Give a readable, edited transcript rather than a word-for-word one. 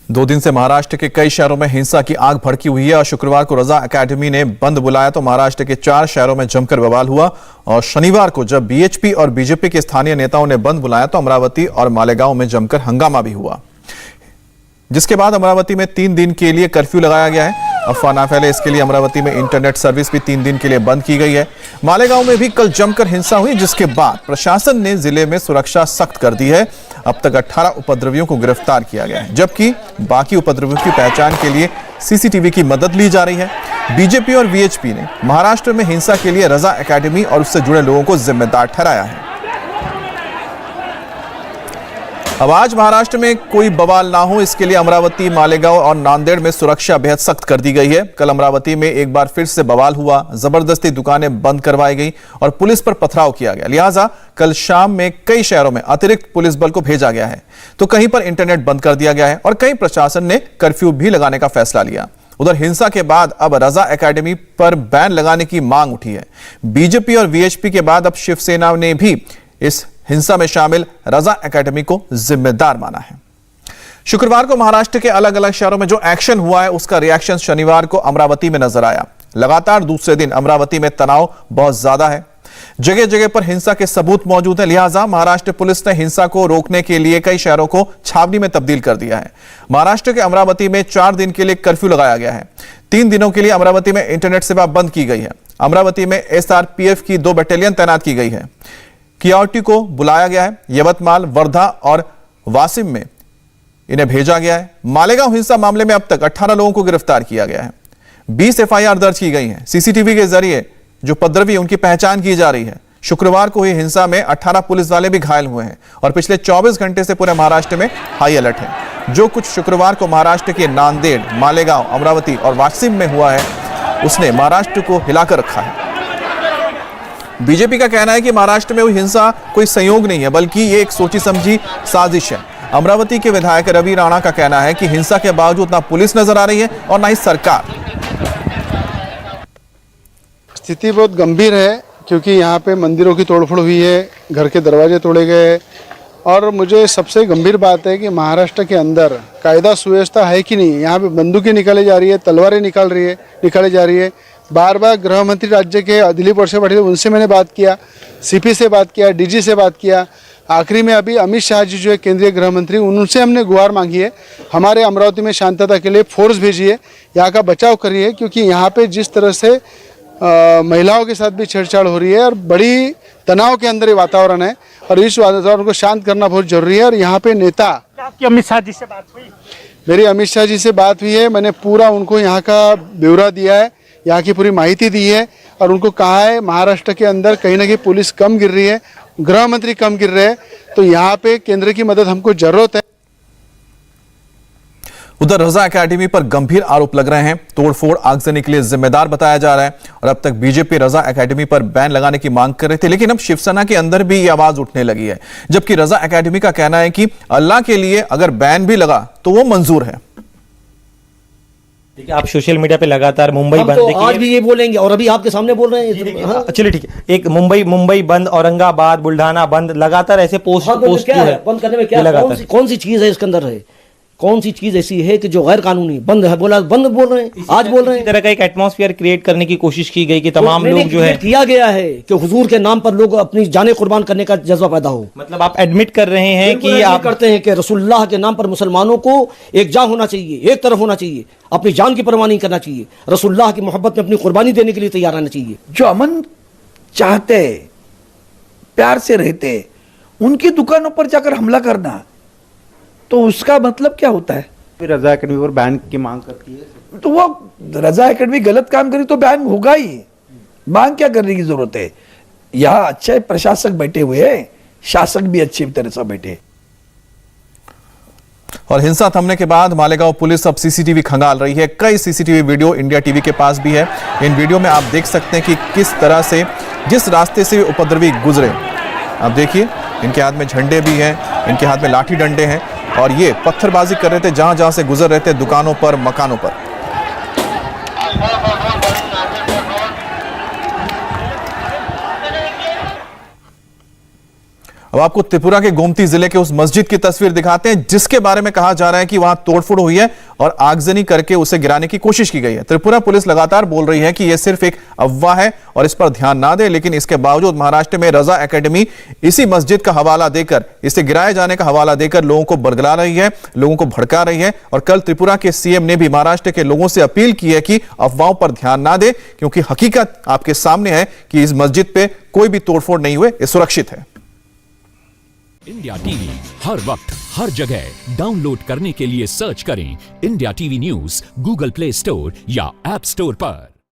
2 दिन से महाराष्ट्र के कई शहरों में हिंसा की आग भड़की हुई है और शुक्रवार को रजा एकेडमी ने बंद बुलाया तो महाराष्ट्र के 4 शहरों में जमकर बवाल हुआ। और शनिवार को जब बीएचपी और बीजेपी के स्थानीय नेताओं ने बंद बुलाया तो अमरावती और मालेगांव में जमकर हंगामा भी हुआ, जिसके बाद अमरावती में 3 दिन के लिए कर्फ्यू लगाया गया है। अफवाह ना फैले इसके लिए अमरावती में इंटरनेट सर्विस भी 3 दिन के लिए बंद की गई है। मालेगांव में भी कल जमकर हिंसा हुई, जिसके बाद प्रशासन ने जिले में सुरक्षा सख्त कर दी है। अब तक 18 उपद्रवियों को गिरफ्तार किया गया है, जबकि बाकी उपद्रवियों की पहचान के लिए सीसीटीवी की मदद ली जा रही है। बीजेपी और वीएचपी ने महाराष्ट्र में हिंसा के लिए रजा एकेडमी और उससे जुड़े लोगों को जिम्मेदार ठहराया है। अब आज महाराष्ट्र में कोई बवाल ना हो, इसके लिए अमरावती, मालेगांव और नांदेड़ में सुरक्षा बेहद सख्त कर दी गई है। कल अमरावती में एक बार फिर से बवाल हुआ, जबरदस्ती दुकानें बंद करवाई गई और पुलिस पर पथराव किया गया। लिहाजा कल शाम में कई शहरों में अतिरिक्त पुलिस बल को भेजा गया है, तो कहीं पर इंटरनेट बंद कर दिया गया है और कहीं प्रशासन ने कर्फ्यू भी लगाने का फैसला लिया। उधर हिंसा के बाद अब रजा एकेडमी पर बैन लगाने की मांग उठी है। बीजेपी और वीएचपी के बाद अब शिवसेना ने भी इस हिंसा में शामिल रजा एकेडमी को जिम्मेदार माना है। शुक्रवार को महाराष्ट्र के अलग अलग शहरों में जो एक्शन हुआ है, उसका रिएक्शन शनिवार को अमरावती में नजर आया। लगातार दूसरे दिन अमरावती में तनाव बहुत ज्यादा है, जगह जगह पर हिंसा के सबूत मौजूद हैं। लिहाजा महाराष्ट्र पुलिस ने हिंसा को रोकने के लिए कई शहरों को छावनी में तब्दील कर दिया है। महाराष्ट्र के अमरावती में 4 दिन के लिए कर्फ्यू लगाया गया है। 3 दिनों के लिए अमरावती में इंटरनेट सेवा बंद की गई है। अमरावती में एसआरपीएफ की 2 बटालियन तैनात की गई है। कियावटी को बुलाया गया है। यवतमाल, वर्धा और वासिम में इन्हें भेजा गया है। मालेगांव हिंसा मामले में अब तक 18 लोगों को गिरफ्तार किया गया है। 20 एफआईआर दर्ज की गई हैं। सीसीटीवी के जरिए जो उपद्रवी उनकी पहचान की जा रही है। शुक्रवार को हुई हिंसा में 18 पुलिस वाले भी घायल हुए हैं और पिछले 24 घंटे से पूरे महाराष्ट्र में हाई अलर्ट है। जो कुछ शुक्रवार को महाराष्ट्र के नांदेड़, मालेगांव, अमरावती और वासिम में हुआ है, उसने महाराष्ट्र को हिलाकर रखा है। बीजेपी का कहना है कि महाराष्ट्र में हुई हिंसा कोई संयोग नहीं है, बल्कि ये एक सोची समझी साजिश है। अमरावती के विधायक रवि राणा का कहना है कि हिंसा के बावजूद ना पुलिस नजर आ रही है और ना ही सरकार। स्थिति बहुत गंभीर है, क्योंकि यहाँ पे मंदिरों की तोड़फोड़ हुई है, घर के दरवाजे तोड़े गए और मुझे सबसे गंभीर बात है कि महाराष्ट्र के अंदर कायदा सुव्यवस्था है कि नहीं। यहाँ पे बंदूकें निकाली जा रही है, तलवारें निकाली जा रही है। बार बार गृह मंत्री राज्य के दिलीप वळसे पाटील, उनसे मैंने बात किया, सीपी से बात किया, डीजी से बात किया। आखिरी में अभी अमित शाह जी जो है केंद्रीय गृह मंत्री, उनसे हमने गुहार मांगी है हमारे अमरावती में शांतता के लिए फोर्स भेजिए, यहाँ का बचाव करिए, क्योंकि यहाँ पे जिस तरह से महिलाओं के साथ भी छेड़छाड़ हो रही है और बड़ी तनाव के अंदर ये वातावरण है और इस वातावरण को शांत करना बहुत जरूरी है। और यहाँ पे नेता, आपकी अमित शाह जी से बात हुई? मेरी अमित शाह जी से बात हुई है। मैंने पूरा उनको यहाँ का ब्यौरा दिया है, यहाँ की पूरी माहिती दी है और उनको कहा है महाराष्ट्र के अंदर कहीं ना कहीं पुलिस कम गिर रही है, गृह मंत्री कम गिर रहे हैं, तो यहाँ पे केंद्र की मदद हमको जरूरत है। उधर रजा एकेडमी पर गंभीर आरोप लग रहे हैं। तोड़फोड़, आगजनी के लिए जिम्मेदार बताया जा रहा है और अब तक बीजेपी रजा एकेडमी पर बैन लगाने की मांग कर रहे थे, लेकिन अब शिवसेना के अंदर भी ये आवाज उठने लगी है। जबकि रजा एकेडमी का कहना है कि अल्लाह के लिए अगर बैन भी लगा तो वो मंजूर है। देखिए, आप सोशल मीडिया पे लगातार मुंबई बंद, तो आज भी ये बोलेंगे और अभी आपके सामने बोल रहे हैं। हाँ? चलिए ठीक है, एक मुंबई बंद, औरंगाबाद, बुल्ढाना बंद, लगातार ऐसे पोस्ट क्या है? बंद करने में क्या कौन सी चीज है इसके अंदर है? कौन सी चीज ऐसी है कि जो गैर कानूनी बंद है? बोला बंद बोल रहे हैं, आज बोल रहे हैं। इस तरह का एक एटमॉस्फेयर क्रिएट करने की कोशिश की गई कि तमाम लोग जो है किया गया है कि हुजूर के नाम पर लोग अपनी जाने कुर्बान करने का जज्बा पैदा हो। मतलब आप एडमिट कर रहे हैं कि आप करते हैं कि रसूलुल्लाह के नाम पर मुसलमानों को एकजा होना चाहिए, एक तरफ होना चाहिए, अपनी जान की परवाह नहीं करना चाहिए, रसूलुल्लाह की मोहब्बत में अपनी कुर्बानी देने के लिए तैयार रहना चाहिए। जो अमन चाहते, प्यार से रहते, उनकी दुकानों पर जाकर हमला करना, तो उसका मतलब क्या होता है? रजा एकेडमी पर बैन की मांग करती है, तो वो रजा एकेडमी गलत काम करी तो बैन होगा ही। मांग क्या करने की जरूरत है? यहाँ अच्छे प्रशासक बैठे हुए हैं, शासक भी अच्छी तरह से बैठे। और हिंसा थमने के बाद मालेगांव पुलिस अब सीसीटीवी खंगाल रही है। कई सीसीटीवी वीडियो इंडिया टीवी के पास भी है। इन वीडियो में आप देख सकते हैं कि किस तरह से, जिस रास्ते से उपद्रवी गुजरे, आप देखिए, इनके हाथ में झंडे भी हैं, इनके हाथ में लाठी डंडे हैं और ये पत्थरबाजी कर रहे थे जहां जहां से गुजर रहे थे, दुकानों पर, मकानों पर। अब आपको त्रिपुरा के गोमती जिले के उस मस्जिद की तस्वीर दिखाते हैं जिसके बारे में कहा जा रहा है कि वहां तोड़फोड़ हुई है और आगजनी करके उसे गिराने की कोशिश की गई है। त्रिपुरा पुलिस लगातार बोल रही है कि यह सिर्फ एक अफवाह है और इस पर ध्यान ना दे, लेकिन इसके बावजूद महाराष्ट्र में रजा एकेडमी इसी मस्जिद का हवाला देकर, इसे गिराए जाने का हवाला देकर लोगों को बरगला रही है, लोगों को भड़का रही है। और कल त्रिपुरा के सीएम ने भी महाराष्ट्र के लोगों से अपील की है कि अफवाहों पर ध्यान ना दे, क्योंकि हकीकत आपके सामने है कि इस मस्जिद पे कोई भी तोड़फोड़ नहीं हुए, ये सुरक्षित है। इंडिया टीवी हर वक्त हर जगह डाउनलोड करने के लिए सर्च करें India TV news Google play store या ऐप स्टोर पर।